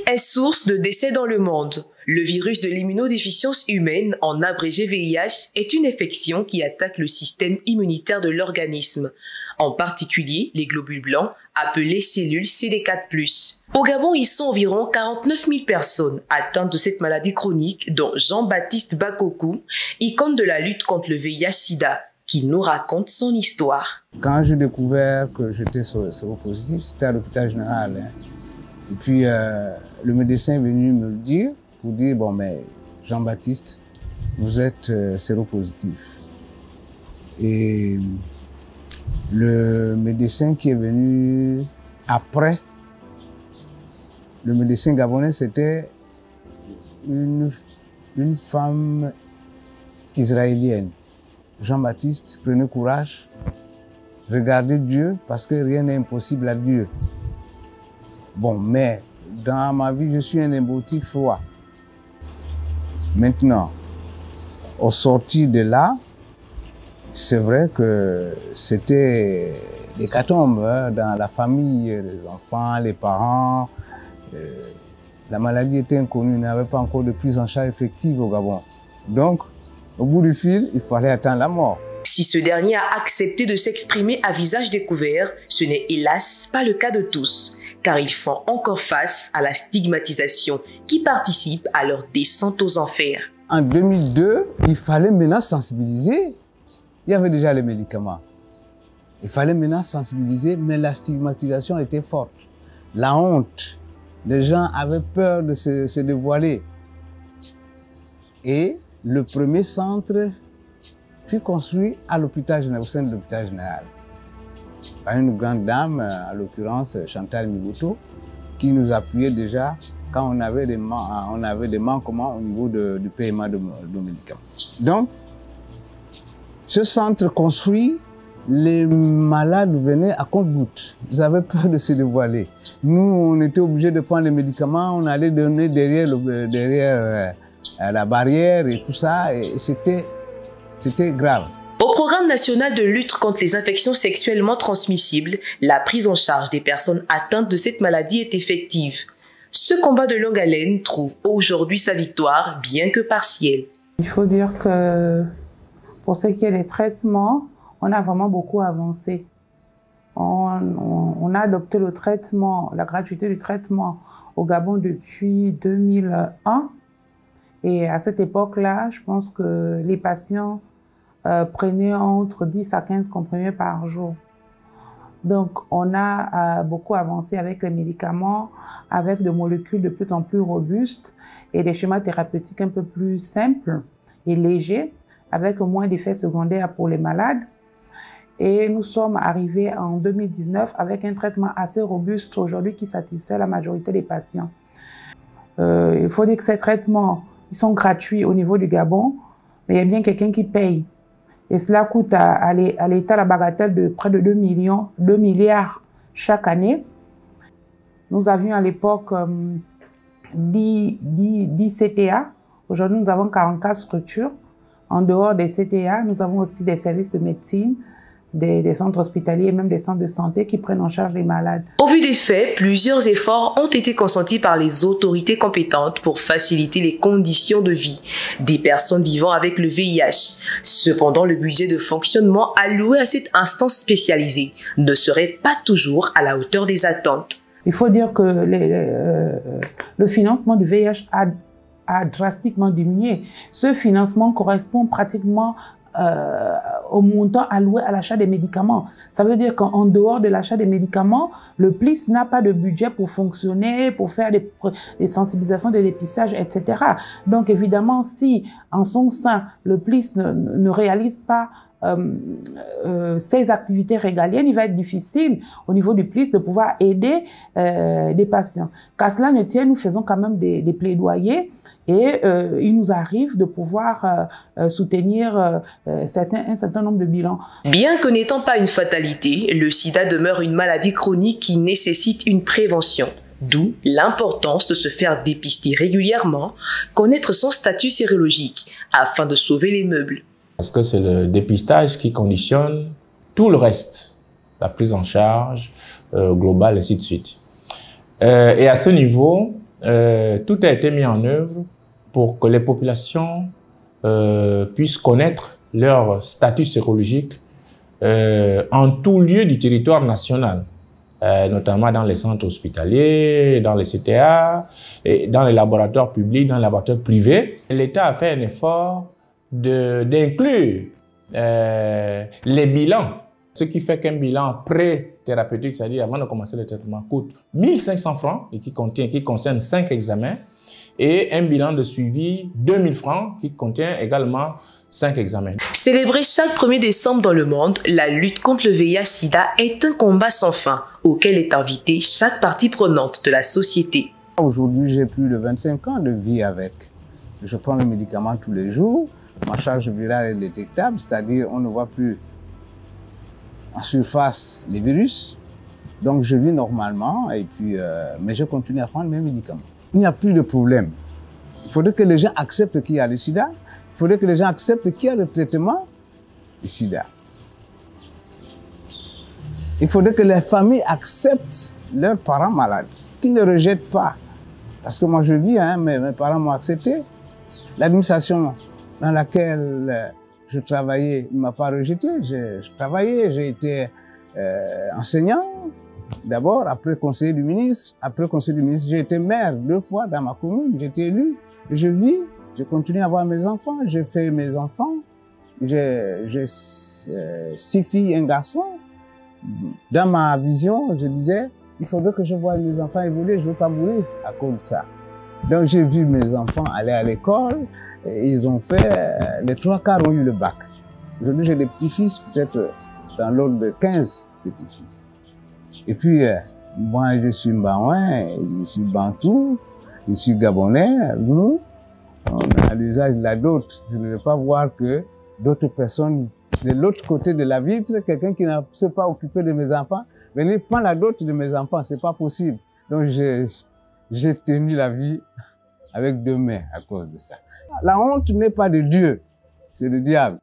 est source de décès dans le monde. Le virus de l'immunodéficience humaine, en abrégé VIH, est une infection qui attaque le système immunitaire de l'organisme, en particulier les globules blancs, appelés cellules CD4+. Au Gabon, ils sont environ 49 000 personnes atteintes de cette maladie chronique, dont Jean-Baptiste Bakokou, icône de la lutte contre le VIH-Sida, qui nous raconte son histoire. Quand j'ai découvert que j'étais séropositif, c'était à l'hôpital général. Et puis, le médecin est venu me le dire, pour dire, bon, mais Jean-Baptiste, vous êtes séropositif. Et le médecin qui est venu après, le médecin gabonais, c'était une femme israélienne. Jean-Baptiste, prenez courage, regardez Dieu, parce que rien n'est impossible à Dieu. Bon, mais dans ma vie, je suis un émotif froid. Maintenant, au sortir de là, c'est vrai que c'était l'hécatombe dans la famille, les enfants, les parents. La maladie était inconnue, il n'y avait pas encore de prise en charge effective au Gabon. Donc, au bout du fil, il fallait attendre la mort. Si ce dernier a accepté de s'exprimer à visage découvert, ce n'est hélas pas le cas de tous, car ils font encore face à la stigmatisation qui participe à leur descente aux enfers. En 2002, il fallait maintenant sensibiliser. Il y avait déjà les médicaments. Il fallait maintenant sensibiliser, mais la stigmatisation était forte. La honte, les gens avaient peur de se dévoiler. Et le premier centre fut construit à l'hôpital général, au sein de l'hôpital général, par une grande dame, en l'occurrence Chantal Miboto, qui nous appuyait déjà quand on avait des manquements au niveau du paiement de nos médicaments. Donc, ce centre construit, les malades venaient à compte-gouttes. Ils avaient peur de se dévoiler. Nous, on était obligés de prendre les médicaments, on allait donner derrière la barrière et tout ça, et c'était grave. Au programme national de lutte contre les infections sexuellement transmissibles, la prise en charge des personnes atteintes de cette maladie est effective. Ce combat de longue haleine trouve aujourd'hui sa victoire, bien que partielle. Il faut dire que pour ce qui est des traitements, on a vraiment beaucoup avancé. On a adopté le traitement, la gratuité du traitement au Gabon depuis 2001. Et à cette époque-là, je pense que les patients prenaient entre 10 à 15 comprimés par jour. Donc, on a beaucoup avancé avec les médicaments, avec des molécules de plus en plus robustes et des schémas thérapeutiques un peu plus simples et légers, avec moins d'effets secondaires pour les malades. Et nous sommes arrivés en 2019 avec un traitement assez robuste aujourd'hui qui satisfait la majorité des patients. Il faut dire que ces traitements, ils sont gratuits au niveau du Gabon, mais il y a bien quelqu'un qui paye. Et cela coûte à l'État la bagatelle de près de 2 milliards chaque année. Nous avions à l'époque 10 CTA. Aujourd'hui, nous avons 44 structures. En dehors des CTA, nous avons aussi des services de médecine, des centres hospitaliers et même des centres de santé qui prennent en charge les malades. Au vu des faits, plusieurs efforts ont été consentis par les autorités compétentes pour faciliter les conditions de vie des personnes vivant avec le VIH. Cependant, le budget de fonctionnement alloué à cette instance spécialisée ne serait pas toujours à la hauteur des attentes. Il faut dire que le financement du VIH a drastiquement diminué. Ce financement correspond pratiquement au montant alloué à l'achat des médicaments. Ça veut dire qu'en dehors de l'achat des médicaments, le PLIS n'a pas de budget pour fonctionner, pour faire des sensibilisations, des dépistages, etc. Donc évidemment, si en son sein, le PLIS ne réalise pas ces activités régaliennes, il va être difficile au niveau du PLIS de pouvoir aider des patients. Qu'à cela ne tienne, nous faisons quand même des plaidoyers et il nous arrive de pouvoir soutenir un certain nombre de bilans. Bien que n'étant pas une fatalité, le sida demeure une maladie chronique qui nécessite une prévention. D'où l'importance de se faire dépister régulièrement, connaître son statut sérologique afin de sauver les meubles. Parce que c'est le dépistage qui conditionne tout le reste, la prise en charge globale, ainsi de suite. Et à ce niveau, tout a été mis en œuvre pour que les populations puissent connaître leur statut sérologique en tout lieu du territoire national, notamment dans les centres hospitaliers, dans les CTA, et dans les laboratoires publics, dans les laboratoires privés. L'État a fait un effort d'inclure les bilans, ce qui fait qu'un bilan pré-thérapeutique, c'est-à-dire avant de commencer le traitement, coûte 1500 francs et qui concerne 5 examens, et un bilan de suivi 2000 francs qui contient également 5 examens. Célébrée chaque 1er décembre dans le monde, la lutte contre le VIH-Sida est un combat sans fin auquel est invitée chaque partie prenante de la société. Aujourd'hui, j'ai plus de 25 ans de vie avec. Je prends le médicament tous les jours. Ma charge virale est détectable, c'est-à-dire on ne voit plus en surface les virus. Donc je vis normalement, et puis, mais je continue à prendre mes médicaments. Il n'y a plus de problème. Il faudrait que les gens acceptent qu'il y a le sida. Il faudrait que les gens acceptent qu'il y a le traitement du sida. Il faudrait que les familles acceptent leurs parents malades, qu'ils ne rejettent pas. Parce que moi je vis, mes parents m'ont accepté. L'administration dans laquelle je travaillais ne m'a pas rejeté. Je travaillais, j'ai été enseignant. D'abord, après conseiller du ministre. Après conseiller du ministre, j'ai été maire 2 fois dans ma commune. J'ai été élu. Je vis, je continue à avoir mes enfants. J'ai fait mes enfants. J'ai 6 filles et un garçon. Dans ma vision, je disais, il faudrait que je voie mes enfants évoluer. Je ne veux pas mourir à cause de ça. Donc j'ai vu mes enfants aller à l'école. Ils ont fait, les 3/4 ont eu le bac. Aujourd'hui, j'ai des petits-fils, peut-être dans l'ordre de 15 petits-fils. Et puis, moi, je suis Mbaouin, je suis Bantou, je suis Gabonais. Nous, on a l'usage de la dot. Je ne veux pas voir que d'autres personnes, de l'autre côté de la vitre, quelqu'un qui ne s'est pas occupé de mes enfants, venir prendre la dot de mes enfants. C'est pas possible. Donc, j'ai tenu la vie avec 2 mains à cause de ça. La honte n'est pas de Dieu, c'est le diable.